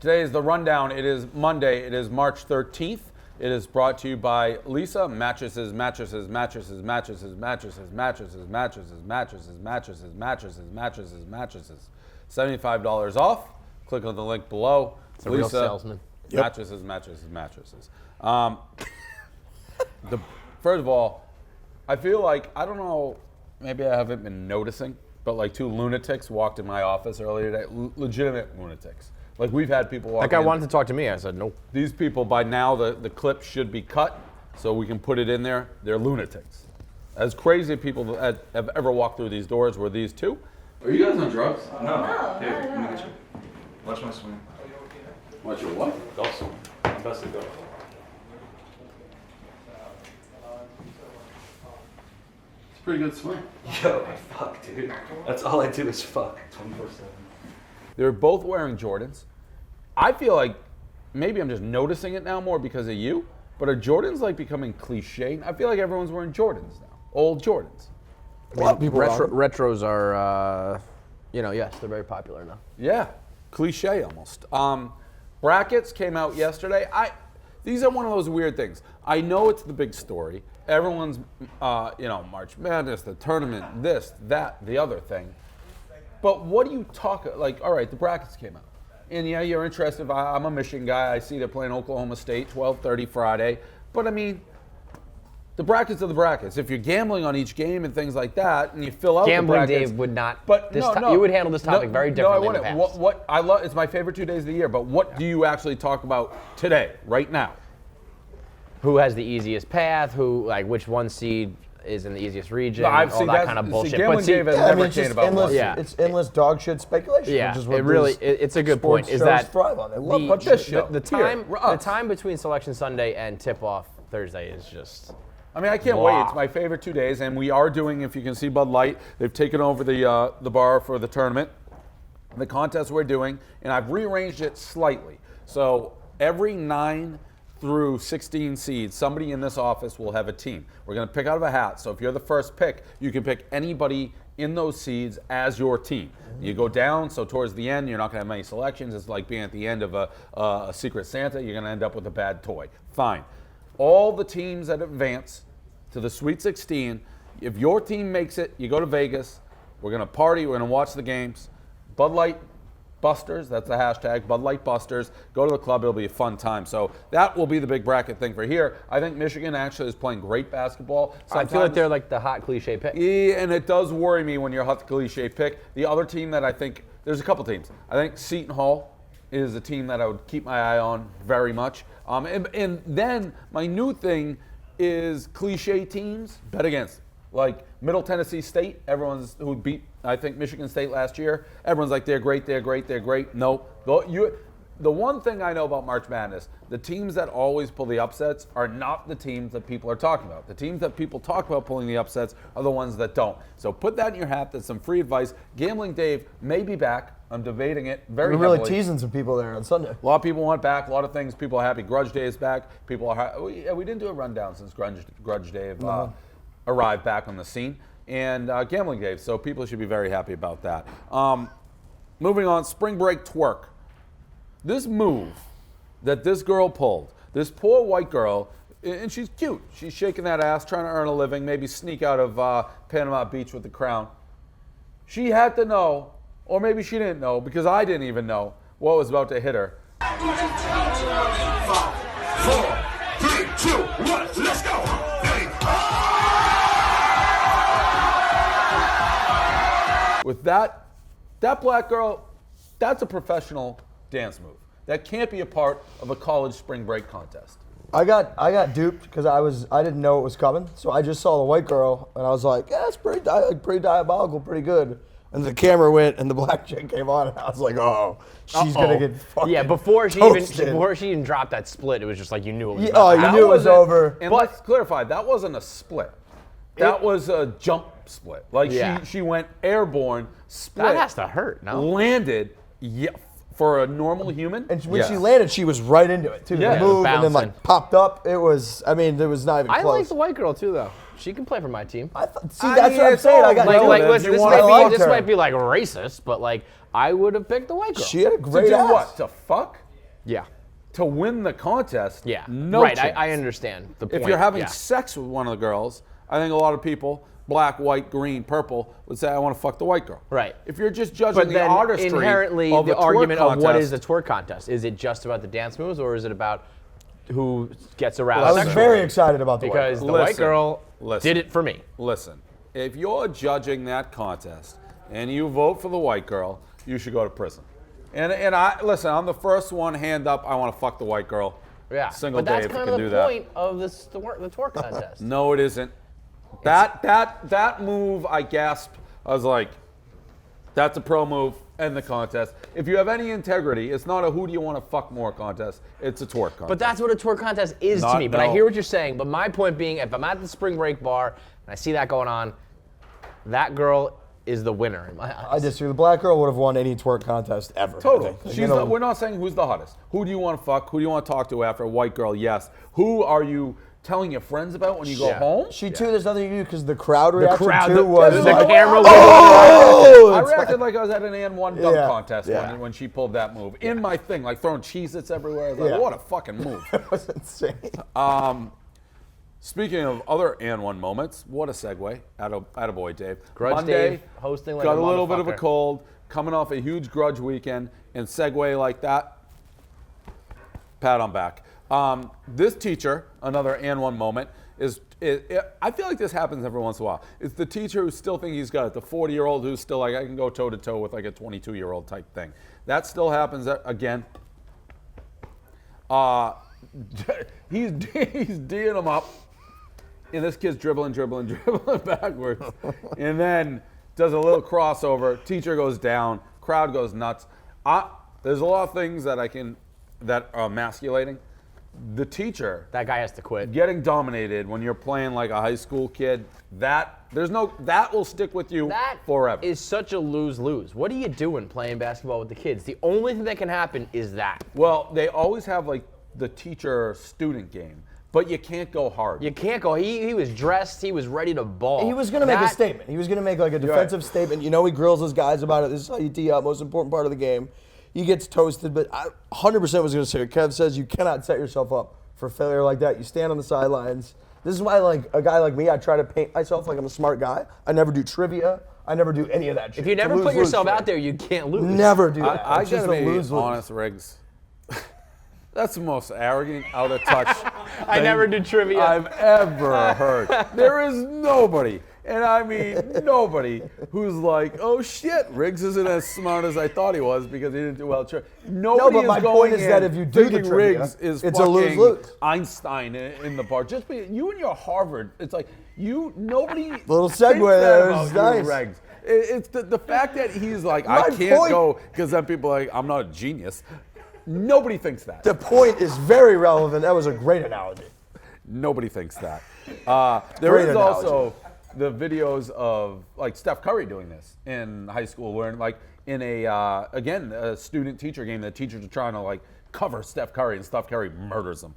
Today is the rundown. It is Monday. It is March 13th. It is brought to you by Lisa Mattresses, Mattresses, Mattresses, Mattresses, Mattresses, Mattresses, Mattresses, Mattresses, Mattresses, Mattresses, Mattresses, Mattresses. $75 off. Click on the link below. It's a real salesman. Mattresses, Mattresses, Mattresses. First of all, I feel like, I don't know, maybe I haven't been noticing, but like 2 lunatics walked in my office earlier today. Legitimate lunatics. Like we've had people walk in. That guy wanted to talk to me. I said, nope. These people, by now, the clip should be cut so we can put it in there. They're lunatics. As crazy people that have ever walked through these doors were these 2. Are you guys on drugs? No. Here, let me get you. Watch my swing. Watch your what? Golf swing. I'm best at golf. It's a pretty good swing. Yo, fuck, dude. That's all I do is fuck 24/7. They're both wearing Jordans. I feel like maybe I'm just noticing it now more because of you, but are Jordans like becoming cliche? I feel like everyone's wearing Jordans now. Old Jordans. A lot of people retros are, yes, they're very popular now. Yeah, cliche almost. Brackets came out yesterday. These are one of those weird things. I know it's the big story. Everyone's, March Madness, the tournament, this, that, the other thing. But what do you talk, like, all right, the brackets came out. And yeah, you're interested. I'm a Michigan guy. I see they're playing Oklahoma State, 12:30 Friday. But I mean, the brackets are the brackets. If you're gambling on each game and things like that, and you fill out Gambling, the brackets. Dave, would not. But you would handle this topic very differently. No, I wouldn't. What I love, it's my favorite 2 days of the year. But what do you actually talk about today, right now? Who has the easiest path? Which one seed is in the easiest region? I've all seen that kind of bullshit. Gambling Dave has never cared about endless, one. It's endless dog shit speculation. Yeah, which is what it's a good point. Is that thrive on? They love the time between Selection Sunday and tip-off Thursday is just. I mean, I can't wait. It's my favorite 2 days, and we are doing, if you can see Bud Light, they've taken over the bar for the tournament, the contest we're doing, and I've rearranged it slightly. So every 9 through 16 seeds, somebody in this office will have a team. We're going to pick out of a hat. So if you're the first pick, you can pick anybody in those seeds as your team. You go down, so towards the end, you're not going to have many selections. It's like being at the end of a Secret Santa. You're going to end up with a bad toy. Fine. All the teams that advance to the Sweet 16, if your team makes it, you go to Vegas. We're going to party. We're going to watch the games. Bud Light Busters, that's the hashtag, Bud Light Busters. Go to the club, it'll be a fun time. So that will be the big bracket thing for here. I think Michigan actually is playing great basketball. I feel like they're like the hot cliche pick. Yeah, and it does worry me when you're a hot cliche pick. The other team that I think, there's a couple teams. I think Seton Hall is a team that I would keep my eye on very much. And then my new thing is cliche teams, bet against. Like Middle Tennessee State, who beat, I think, Michigan State last year, everyone's like, they're great, they're great, they're great. No. The one thing I know about March Madness, the teams that always pull the upsets are not the teams that people are talking about. The teams that people talk about pulling the upsets are the ones that don't. So put that in your hat. That's some free advice. Gambling Dave may be back. I'm debating it very heavily. We're really teasing some people there on Sunday. A lot of people want back. A lot of things. People are happy. Grudge Day is back. People are we didn't do a rundown since Grudge Day arrived back on the scene. And Gambling Dave. So people should be very happy about that. Moving on, spring break twerk. This move that this girl pulled, this poor white girl, and she's cute. She's shaking that ass, trying to earn a living, maybe sneak out of Panama Beach with the crown. She had to know, or maybe she didn't know, because I didn't even know what was about to hit her. 5, 4, 3, 2, 1, let's go! With that black girl, that's a professional dance move. That can't be a part of a college spring break contest. I got duped because I didn't know it was coming, so I just saw the white girl and I was like, yeah, it's pretty diabolical, pretty good. And the camera went and the black chick came on and I was like, oh, she's gonna get fucking before she even dropped that split, it was just like you knew it was. You knew it was over. And let's clarify, that wasn't a split. That was a jump split. Like she went airborne, split. That has to hurt, no? Landed, for a normal human. And when she landed, she was right into it too. Yeah, the move and then bouncing. Popped up. It was, there was not even close. I like the white girl too, though. She can play for my team. That's what I'm saying. I got listen, this might be like racist, but like I would have picked the white girl. She had a great to do ass. what? To fuck? Yeah. To win the contest, Yeah. no right. chance. I understand the point. If you're having yeah. sex with one of the girls, I think a lot of people, black, white, green, purple, would say, I want to fuck the white girl. Right. If you're just judging But the then artistry inherently, of the a twerk argument of what is a contest- twerk contest? Is it just about the dance moves, or is it about who gets aroused I was sexually? very excited about the white Because girl. the white Listen, girl listen. did it for me. Listen, if you're judging that contest and you vote for the white girl, you should go to prison. And I listen, I'm the first one, hand up, I want to fuck the white girl. Yeah. Single but that's day if kind you of can the do point of this, the twerk contest. No, it isn't. That move, I gasped. I was like, that's a pro move. End the contest. If you have any integrity, it's not a who do you want to fuck more contest. It's a twerk contest. But that's what a twerk contest is to Not- me. But I no. hear what you're saying. But my point being, if I'm at the spring break bar and I see that going on, that girl is the winner in my eyes. I disagree. The black girl would have won any twerk contest ever. I Total. think. You know, We're not saying who's the hottest. Who do you want to fuck? Who do you want to talk to after a white girl? Yes. Who are you telling your friends about when you go Yeah. home? She too. There's nothing you can do because the crowd reaction crowd, too the- was the like, camera oh! I It's reacted like I was at an and one dunk Yeah, contest yeah. when she pulled that move. In my thing, like throwing Cheez-Its everywhere. I was like, Yeah. what a fucking move. It was insane. Speaking of other and one moments, what a segue. Attaboy, Dave. Grudge Monday, Dave hosting like got a a little bit of a motherfucker. cold, coming off a huge grudge weekend, and segue like that, pat on back. This teacher, another and one moment, I feel like this happens every once in a while. It's the teacher who still thinks he's got it, the 40-year-old who's still like, I can go toe-to-toe with like a 22-year-old type thing. That still happens again. He's D'ing him up, and this kid's dribbling backwards, and then does a little crossover. Teacher goes down, crowd goes nuts. There's a lot of things that are emasculating. The teacher That guy has to quit. getting dominated when you're playing like a high school kid, that will stick with you That forever. is such a lose-lose. What are you doing playing basketball with the kids? The only thing that can happen is that. Well, they always have like the teacher-student game, but you can't go hard. You can't go. He was dressed. He was ready to ball. He was going to make a That- statement. He was going to make like a defensive statement. You know, he grills his guys about it. This is how you tee up. Most important part of the game. He gets toasted, but I 100% was going to say, Kev says you cannot set yourself up for failure like that. You stand on the sidelines. This is why, like a guy like me, I try to paint myself like I'm a smart guy. I never do trivia. I never do any of that shit. If you It's a never put lose-lose yourself for out me. there, you can't lose. Never do that. I It's just gotta a be lose-lose. honest, Riggs. That's the most arrogant, out of touch. I never do trivia. I've ever heard. There is nobody, and I mean nobody, who's like, oh shit, Riggs isn't as smart as I thought he was because he didn't do well. Nobody but my is going point is in that if you do the thinking trivia, Riggs is it's a fucking lose-lose. Einstein in the bar. Just be, you and your Harvard, it's like nobody. Little thinks segue that there, about it's you, nice. Riggs. It's the fact that he's like, My I can't point- go because then people are like, I'm not a genius. Nobody thinks that. The point is very relevant. That was a great analogy. Nobody thinks that. There Great is analogy. also the videos of like Steph Curry doing this in high school, where like in a student-teacher game, the teachers are trying to like cover Steph Curry, and Steph Curry murders him.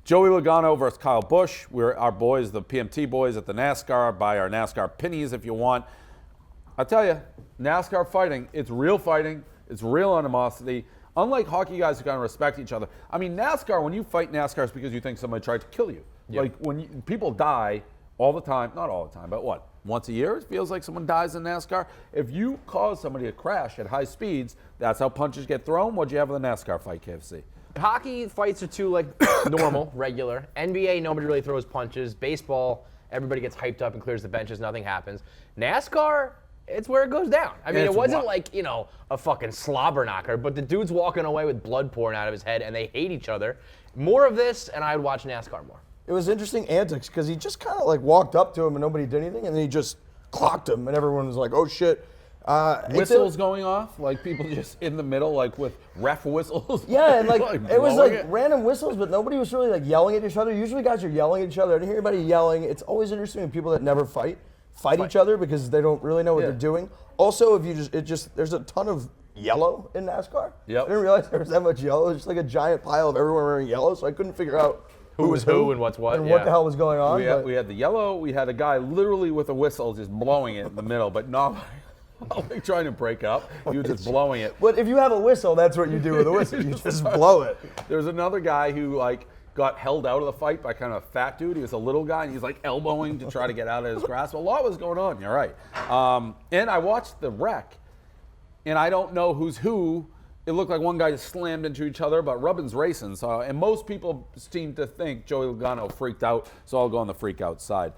Joey Logano versus Kyle Busch. We're our boys, the PMT boys at the NASCAR. Buy our NASCAR pennies if you want. I tell you, NASCAR fighting, it's real fighting. It's real animosity. Unlike hockey guys who kind of respect each other. I mean, NASCAR, when you fight NASCAR, it's because you think somebody tried to kill you. Yep. Like when people die all the time, not all the time, but what? Once a year, it feels like someone dies in NASCAR. If you cause somebody to crash at high speeds, that's how punches get thrown. What'd you have in the NASCAR fight, KFC? Hockey fights are too like normal, regular. NBA, nobody really throws punches. Baseball, everybody gets hyped up and clears the benches. Nothing happens. NASCAR, it's where it goes down. I mean, It's it wasn't what? like, a fucking slobber knocker, but the dude's walking away with blood pouring out of his head, and they hate each other. More of this, and I'd watch NASCAR more. It was interesting antics because he just kind of like walked up to him and nobody did anything, and then he just clocked him, and everyone was like, "Oh shit!" Whistles going off, like people just in the middle, like with ref whistles. Yeah, and like it was blowing like random whistles, but nobody was really like yelling at each other. Usually, guys are yelling at each other. I didn't hear anybody yelling. It's always interesting when people that never fight each other because they don't really know what Yeah. they're doing. Also, if you there's a ton of yellow in NASCAR. Yep. I didn't realize there was that much yellow. It's just like a giant pile of everyone wearing yellow, so I couldn't figure out Who was who and what's what, and yeah. what the hell was going on. We had the yellow. We had a guy literally with a whistle just blowing it in the middle, but not. like trying to break up. You were just blowing it. But if you have a whistle, that's what you do with a whistle. You just blow it. There's another guy who like got held out of the fight by kind of a fat dude. He was a little guy, and he's like elbowing to try to get out of his grasp. A lot was going on. You're right. And I watched the wreck, and I don't know who's who. It looked like one guy just slammed into each other, but Rubbin's racing. So, and most people seem to think Joey Logano freaked out, so I'll go on the freak out side.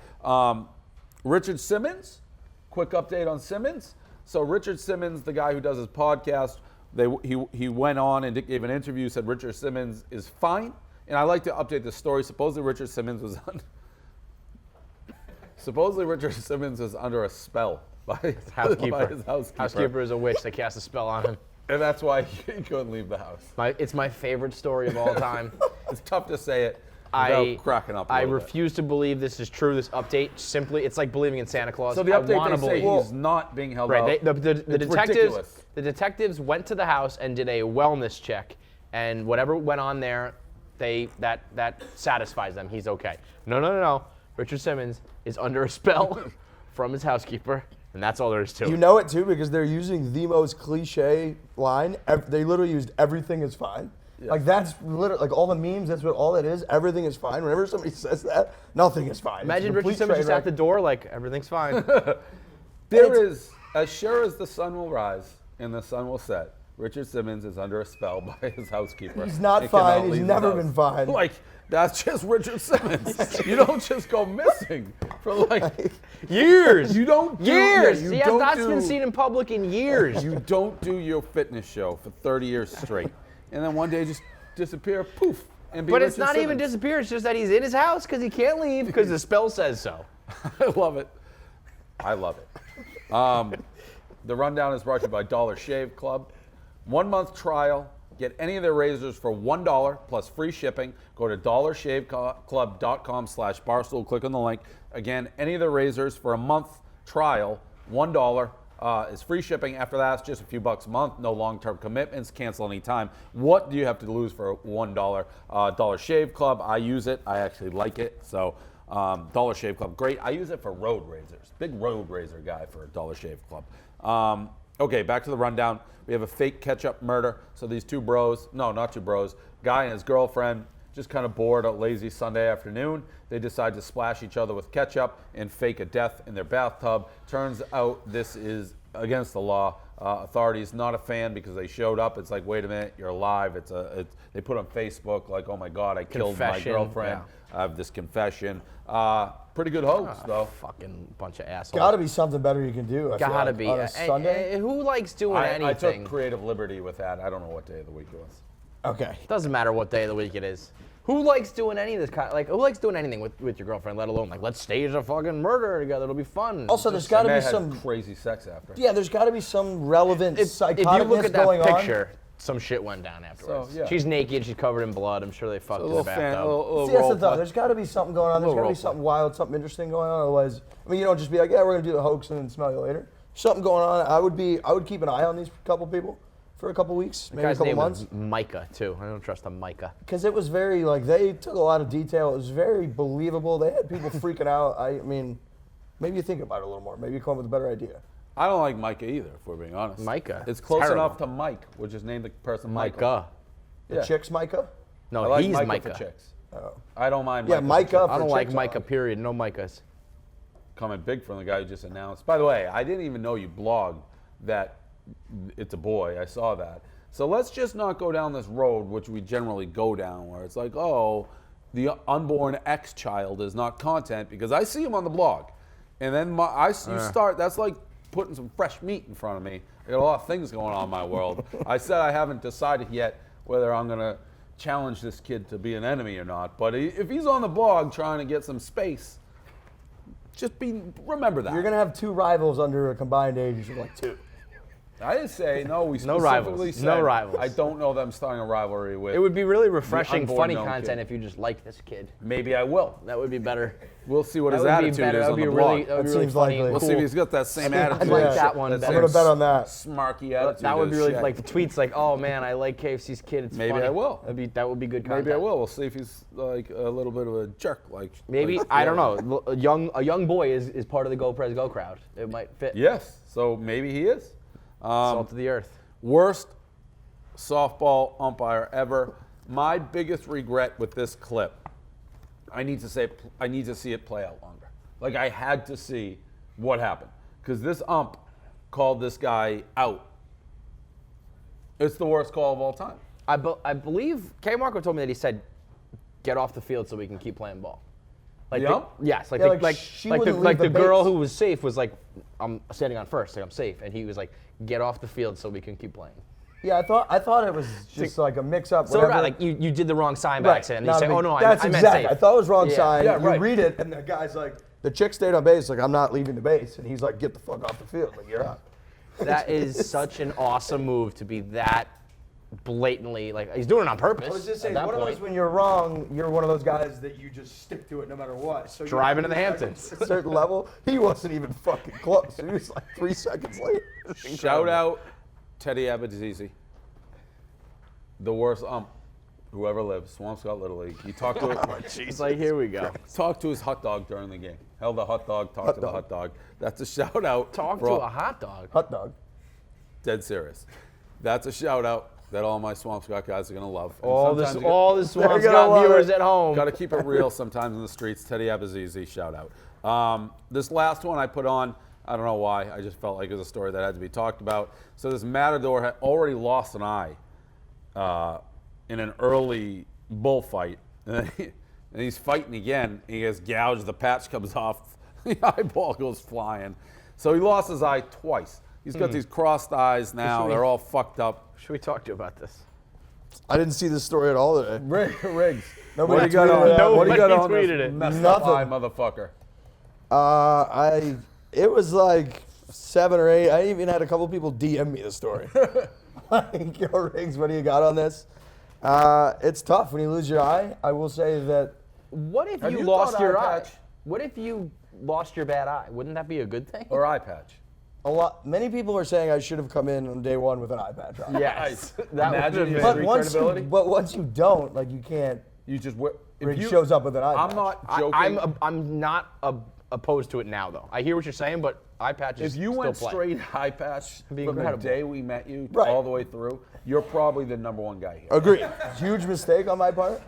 Richard Simmons, quick update on Simmons. So Richard Simmons, the guy who does his podcast, he went on and gave an interview, said Richard Simmons is fine. And I like to update the story. Supposedly Richard Simmons was under a spell by his housekeeper. Housekeeper is a witch that cast a spell on him. And that's why he couldn't leave the house. It's my favorite story of all time. It's tough to say it without cracking up. I refuse to believe this is true. This update simply, it's like believing in Santa Claus. So the update, they say he's not being held out. Right. Ridiculous. The detectives went to the house and did a wellness check, and whatever went on there, that satisfies them. He's okay. No. Richard Simmons is under a spell from his housekeeper. And that's all there is to it. You know it too because they're using the most cliche line. They literally used "everything is fine." Yeah. Like that's literally like all the memes. That's what all it is. Everything is fine. Whenever somebody says that, nothing is fine. Imagine Richard Simmons just at the door, like everything's fine. There is, as sure as the sun will rise and the sun will set, Richard Simmons is under a spell by his housekeeper. He's not fine. He's never been fine. Like, that's just Richard Simmons. You don't just go missing for like years. You don't do years. You He has don't not do, been seen in public in years. You don't do your fitness show for 30 years straight. And then one day just disappear, poof. And be But Richard it's not Simmons. even disappear. It's just that he's in his house because he can't leave because the spell says so. I love it. I love it. The rundown is brought to you by Dollar Shave Club. 1 month trial. Get any of their razors for $1 plus free shipping. Go to dollarshaveclub.com/Barstool. Click on the link. Again, any of the razors for a month trial, $1 is free shipping. After that, it's just a few bucks a month. No long-term commitments. Cancel anytime. What do you have to lose for $1? Dollar Shave Club. I use it. I actually like it. So Dollar Shave Club, great. I use it for road razors. Big road razor guy for Dollar Shave Club. Okay, back to the rundown. We have a fake Ketchup murder. So these two bros, no, not two bros, guy and his girlfriend, just kind of bored a lazy Sunday afternoon. They decide to splash each other with ketchup and fake a death in their bathtub. Turns out this is against the law. Authorities not a fan because they showed up. It's like, wait a minute, you're alive. They put on Facebook like, oh my God, I killed my girlfriend. Yeah. I have this confession. Pretty good host though. Fucking bunch of assholes. Got to be something better you can do. Gotta be. On a Sunday. Who likes doing I anything? took creative liberty with that. I don't know what day of the week it was. Okay. Doesn't matter what day of the week it is. Who likes doing any of this kind? Like, who likes doing anything with your girlfriend? Let alone like, let's stage a fucking murder together. It'll be fun. Also, there's got to be Had some crazy sex after. Yeah, there's got to be some relevant if you look psychoticness at that going picture, some shit went down afterwards. So, yeah. She's naked. She's covered in blood. I'm sure they fucked in the bathtub. on. See, that's the thought. There's got to be something going on. There's got to be something wild, something interesting going on. Otherwise, I mean, you don't just be like, yeah, we're gonna do the hoax and then smell you later. Something going on. I would keep an eye on these couple people for a couple weeks, maybe a couple months. Was Micah too. I don't trust a Micah. Because it was very like they took a lot of detail. It was very believable. They had people freaking out. I mean, maybe you think about it a little more. Maybe you come up with a better idea. I don't like Micah either, if we're being honest. Micah. It's close terrible. enough to Mike, which is named the person Michael. Micah. The chicks, Micah. No, I like he's Micah Micah. for chicks. Oh. I don't mind. Yeah, Micah. Micah. For I don't for like chicks, Micah. Period. No Micahs. Coming big from the guy who just announced. By the way, I didn't even know you blogged that it's a boy. I saw that. So let's just not go down this road, which we generally go down, where it's like, oh, the unborn ex-child is not content, because I see him on the blog. And then you start, that's like putting some fresh meat in front of me. I got a lot of things going on in my world. I said I haven't decided yet whether I'm going to challenge this kid to be an enemy or not. But if he's on the blog trying to get some space, remember that. You're gonna have two rivals under a combined age of like 2. I didn't say no. We No specifically rivals. said No rivals. I don't know them starting a rivalry with. It would be really refreshing, unborn funny known content kid. if you just liked this kid. Maybe I will. That would be better. We'll see what That his would be attitude better. is That on would the be blog. really, that would be That really seems funny. likely. and We'll see cool. if he's got that same I'd attitude. like Yeah. that one That better. I'm gonna bet on that. Smarky attitude. That would be as really shit. like the tweets like, oh man, I like KFC's kid. It's Maybe funny. I will. That would be good content. Maybe I will. We'll see if he's like a little bit of a jerk. Maybe like, I yeah. don't know. A young boy is part of the Go Prez Go crowd. It might fit. Yes. So maybe he is. Salt of the earth. Worst softball umpire ever. My biggest regret with this clip, I need to see it play out longer. Like I had to see what happened because this ump called this guy out. It's the worst call of all time. I believe K. Marco told me that he said, "Get off the field so we can keep playing ball." Like The ump? yes, like Yeah, the, like, she like wouldn't leave the the girl base. who was safe was like, "I'm standing on first, like I'm safe," and he was like, "Get off the field so we can keep playing." Yeah, I thought it was just like a mix-up. So whatever. right, like you did the wrong sign by accident. And you Not say, a big- "Oh no, that's I meant exactly. safe." I thought it was wrong Yeah. sign. Yeah, you right. read it, and the guy's like, the chick stayed on base. Like, I'm not leaving the base, and he's like, get the fuck off the field. Like, you're out. That is such an awesome move to be that blatantly like he's doing it on purpose. I was just at saying, that one of point. those when you're wrong, you're one of those guys that you just stick to it no matter what. So Driving you're to the like, Hamptons. at a certain level, he wasn't even fucking close. He was like 3 seconds late. Shout out Teddy Abazizi, the worst ump who ever lived. Swampscott Little League. He talked to He's like, here we go. talked to his hot dog during the game. Held a hot dog. Talked to the hot dog. That's a shout out. Talk for to all- a hot dog. Hot dog. Dead serious. That's a shout out that all my Swampscott guys are gonna love. And All sometimes the you Swampscott gonna love viewers it. at home. Got to keep it real sometimes in the streets. Teddy Abazizi, shout out. This last one I put on, I don't know why. I just felt like it was a story that had to be talked about. So this Matador had already lost an eye in an early bullfight. And he's fighting again. He gets gouged. The patch comes off. The eyeball goes flying. So he lost his eye twice. He's got these crossed eyes now. we- They're all fucked up. Should we talk to you about this? I didn't see this story at all today. Riggs. Nobody What do you got tweeted on? that. What do you got Nobody on tweeted this it. messed up Nothing. eye, motherfucker? It was like 7 or 8. I even had a couple people DM me the story. Like, yo, Riggs, what do you got on this? It's tough when you lose your eye. I will say that What if Have you you lost thought your eye eye? patch? What if you lost your bad eye? Wouldn't that be a good thing? Or eye patch? many people are saying I should have come in on day 1 with an eye patch on. Yes. That Imagine would you have had been. Street Once you don't, like you can't. You just if Riggs you shows up with an eye patch. I'm not joking. I'm not opposed to it now, though. I hear what you're saying, but eye patches if you still went play. straight eye patch be from the incredible. day we met you Right. all the way through, you're probably the #1 guy here. Agreed. Huge mistake on my part.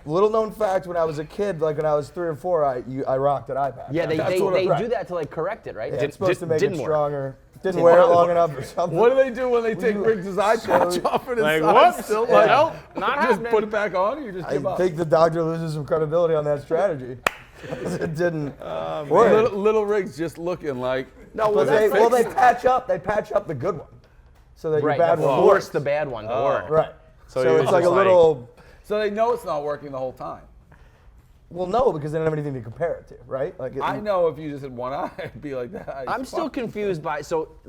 Little known fact: when I was a kid, like when I was 3 or 4, I rocked an eye patch. Yeah, they That's what do it- that to like correct it, right? Yeah, it's supposed to make it didn't work. stronger. Didn't wear it long enough or something. What do they do when they take Riggs' eye patch off and his Like, eye's whoops, still nope, not just happening. put it back on or you just give I up? think the doctor loses some credibility on that strategy. It didn't work. Little Riggs just looking like No, But they patch up. They patch up the good one, so that right, your bad that one force works. the bad one to work. Right. So So, you're it's like a just like- little. so they know it's not working the whole time. Well, no, because they don't have anything to compare it to, right? Like I know if you just had one eye, it'd be like that. I'm still confused by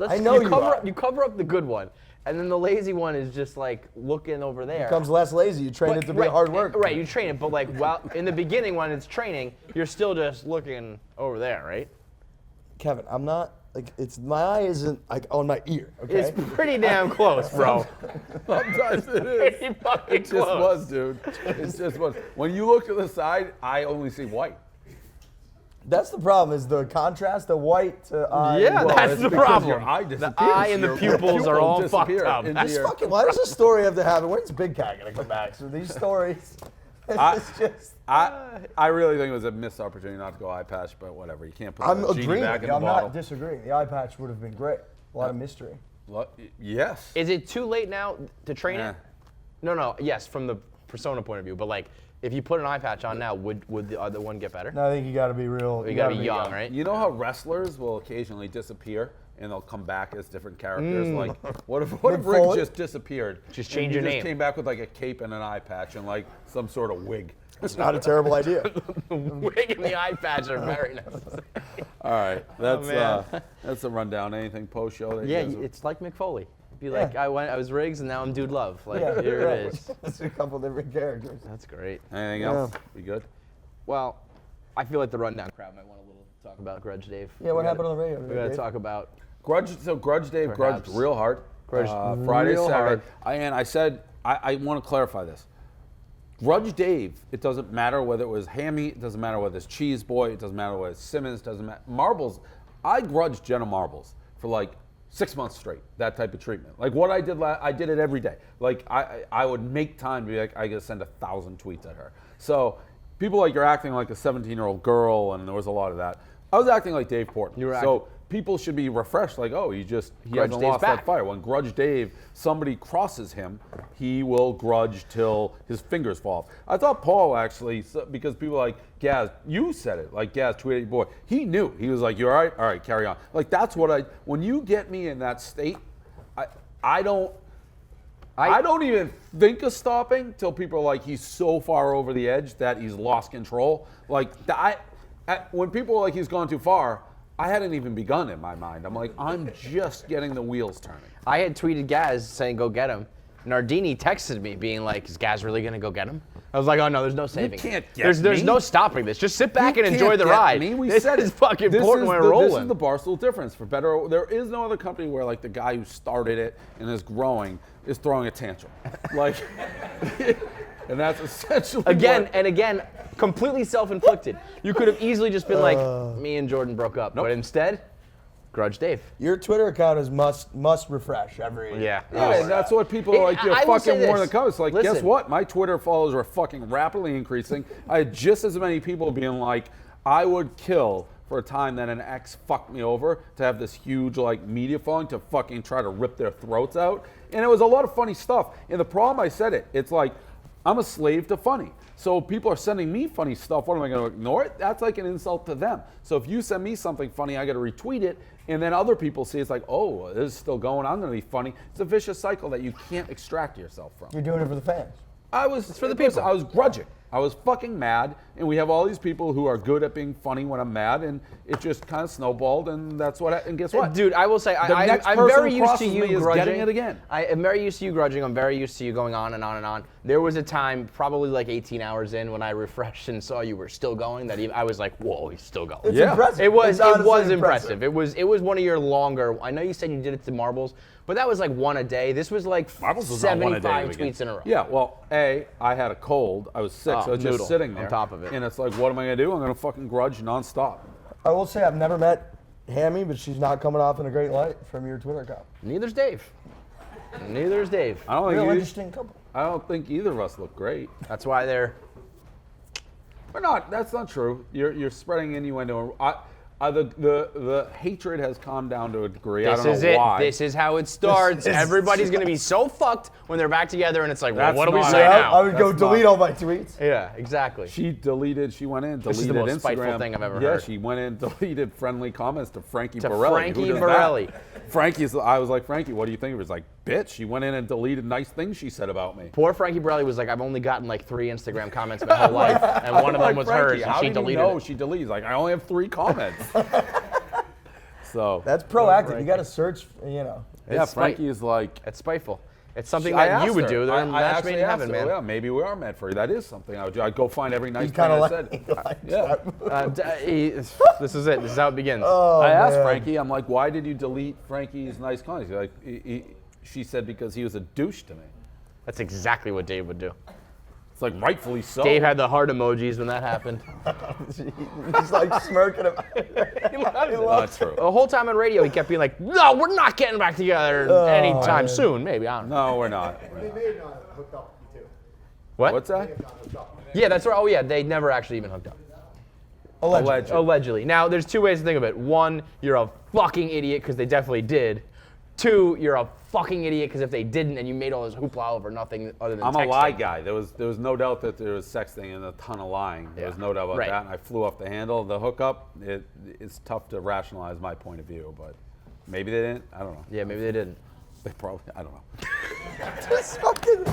I know you are. you cover up the good one, and then the lazy one is just like looking over there. becomes less lazy. You train it to be right, hard work. Right, you train it, but like while in the beginning when it's training, you're still just looking over there, right? Kevin, I'm not like it's my eye isn't like on my ear. Okay. It's pretty damn close, bro. Sometimes it is. Pretty fucking It just close. was, dude. It just was. When you look to the side, I only see white. That's the problem. Is the contrast, the white to eye. Yeah, Well, that's it's the because problem. your eye The disappears. eye and the Your pupils are pupil all fucked disappear up. into That's your- Fucking, why does this story have to happen? When's Big Cat gonna come back? So these stories. It's just. I really think it was a missed opportunity not to go eye patch, but whatever. You can't put I'm the genie agreeing. back in I'm the bottle. not disagreeing. The eye patch would have been great. A lot of mystery. Yes. Is it too late now to train Eh. it? No. Yes, from the persona point of view, but like if you put an eye patch on now, would the other one get better? No, I think you got to be real. You gotta be young, right? You know how wrestlers will occasionally disappear and they'll come back as different characters? Like, what if Riggs Foley? just disappeared? Just and change he your name. Just came back with like a cape and an eye patch and like some sort of wig. It's not a terrible idea. The wig and the eye patch are very nice. All right, man. that's the rundown. Anything post show? Yeah, it's like Mick Foley. Be like, I was Riggs and now I'm Dude Love. Like, here it is. It's a couple different characters. That's great. Anything else? We good? Well, I feel like the rundown crowd might want a little talk about Grudge Dave. Yeah, what happened on the radio? We got to talk about Grudge. So Grudge Dave Perhaps. grudged real hard. Grudged Friday, real Saturday. hard. And I said I want to clarify this. Grudge Dave. It doesn't matter whether it was Hammy. It doesn't matter whether it's Cheese Boy. It doesn't matter whether it's Simmons. It doesn't matter. Marbles. I grudged Jenna Marbles for like 6 months straight. That type of treatment. Like what I did. I did it every day. Like I would make time to be like I gotta send 1,000 tweets at her. So people like you're acting like a 17-year-old girl, and there was a lot of that. I was acting like Dave Portman. You were so people should be refreshed, like, oh, he Grudge hasn't Dave's lost back. that fire. When Grudge Dave, somebody crosses him, he will grudge till his fingers fall off. I thought Paul actually, because people are like, Gaz, you said it, like Gaz tweeted your boy. He knew. He was like, you all right? All right, carry on. Like, that's what when you get me in that state, I don't even think of stopping till people are like, he's so far over the edge that he's lost control. Like, when people are like, he's gone too far, I hadn't even begun in my mind. I'm like, I'm just getting the wheels turning. I had tweeted Gaz saying go get him. Nardini texted me being like, is Gaz really going to go get him? I was like, oh no, there's no saving. You can't it. get There's me. no stopping this. Just sit back You and enjoy can't the get ride. me. We This said is it. fucking This important is when the- we're rolling. This is the Barstool difference. For better, there is no other company where like the guy who started it and is growing is throwing a tantrum. Like, and that's essentially Again, completely self-inflicted. You could have easily just been like, me and Jordan broke up. But instead, Grudge Dave. Your Twitter account is must refresh every. Yeah. Yeah, that's what people are like. You're I will say fucking more than this. comments. Like, guess Listen. what? My Twitter followers are fucking rapidly increasing. I had just as many people being like, I would kill for a time that an ex fucked me over to have this huge like media following to fucking try to rip their throats out. And it was a lot of funny stuff. And the problem, I said it. It's like I'm a slave to funny. So people are sending me funny stuff. What am I going to ignore it? That's like an insult to them. So if you send me something funny, I got to retweet it. And then other people see it's like, oh, this is still going. I'm going to be funny. It's a vicious cycle that you can't extract yourself from. You're doing it for the fans. It's for the people. I was grudging. I was fucking mad, and we have all these people who are good at being funny when I'm mad, and it just kind of snowballed, and that's what. And guess what, Dude, I will say, next I'm person very who used to crosses you me is grudging. getting it again. I am very used to you grudging. I'm very used to you going on and on and on. There was a time, probably like 18 hours in, when I refreshed and saw you were still going. I was like, whoa, he's still going. It's Yeah. impressive. It was It's honestly impressive. It was one of your longer. I know you said you did it to Marbles, but that was like one a day. This was like Marbles was not one a day 75 again. tweets in a row. Yeah, well, I had a cold. I was sick, so I was noodle just sitting on there. top of it. And it's like, what am I going to do? I'm going to fucking grudge nonstop. I will say I've never met Hammy, but she's not coming off in a great light from your Twitter account. Neither's Dave. Neither's Dave. I don't Real think interesting couple. I don't think either of us look great. That's why they're. We're not. That's not true. You're spreading innuendo. The hatred has calmed down to a degree. I This don't is know it. why. This is how it starts. is- Everybody's gonna be so fucked when they're back together, and it's like, well, That's what do we not say it. now? I would go That's delete not- all my tweets. Yeah, exactly. She went in, deleted This is the most Instagram. spiteful thing I've ever Yeah, heard. she went in, deleted friendly comments to Frankie To Borelli. Frankie Who does Borelli. that? I was like, Frankie, what do you think of it? He's like, bitch, she went in and deleted nice things she said about me. Poor Frankie Borelli was like, I've only gotten like 3 Instagram comments my whole life, and one of them Like, was Frankie, hers, and how she did you deleted know it. she deletes? Like, I only have 3 comments. So That's proactive. You got to search, you know. yeah, It's Frankie is like. It's spiteful. It's something I that asked you would her. do. They're I match actually made in asked heaven, her, man. Yeah, maybe we are meant for you. That is something I would do. I'd go find every nice He's thing kind I of like, said. he likes Yeah. that. This is it. This is how it begins. I asked man. Frankie, I'm like, why did you delete Frankie's nice comments? He's like, she said because he was a douche to me. That's exactly what Dave would do. It's like rightfully so. Dave had the heart emojis when that happened. He's like smirking about it. He loves it. Not true. The whole time on radio, he kept being like, "No, we're not getting back together anytime soon. Maybe I don't know." No, we're not. They may have not hooked up too. What? What's that? Not hooked up. Yeah, that's right. Oh yeah, they never actually even hooked up. Alleged. Allegedly. Now, there's 2 ways to think of it. 1, you're a fucking idiot because they definitely did. 2, you're a fucking idiot because if they didn't and you made all this hoopla over nothing other than I'm texting. a lie guy. There was no doubt that there was sexting and a ton of lying. There was Yeah. no doubt about Right. that. And I flew off the handle. The hookup, it's tough to rationalize my point of view, but maybe they didn't. I don't know. Yeah, maybe they didn't. They probably. I don't know. Just fucking.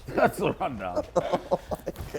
That's the rundown.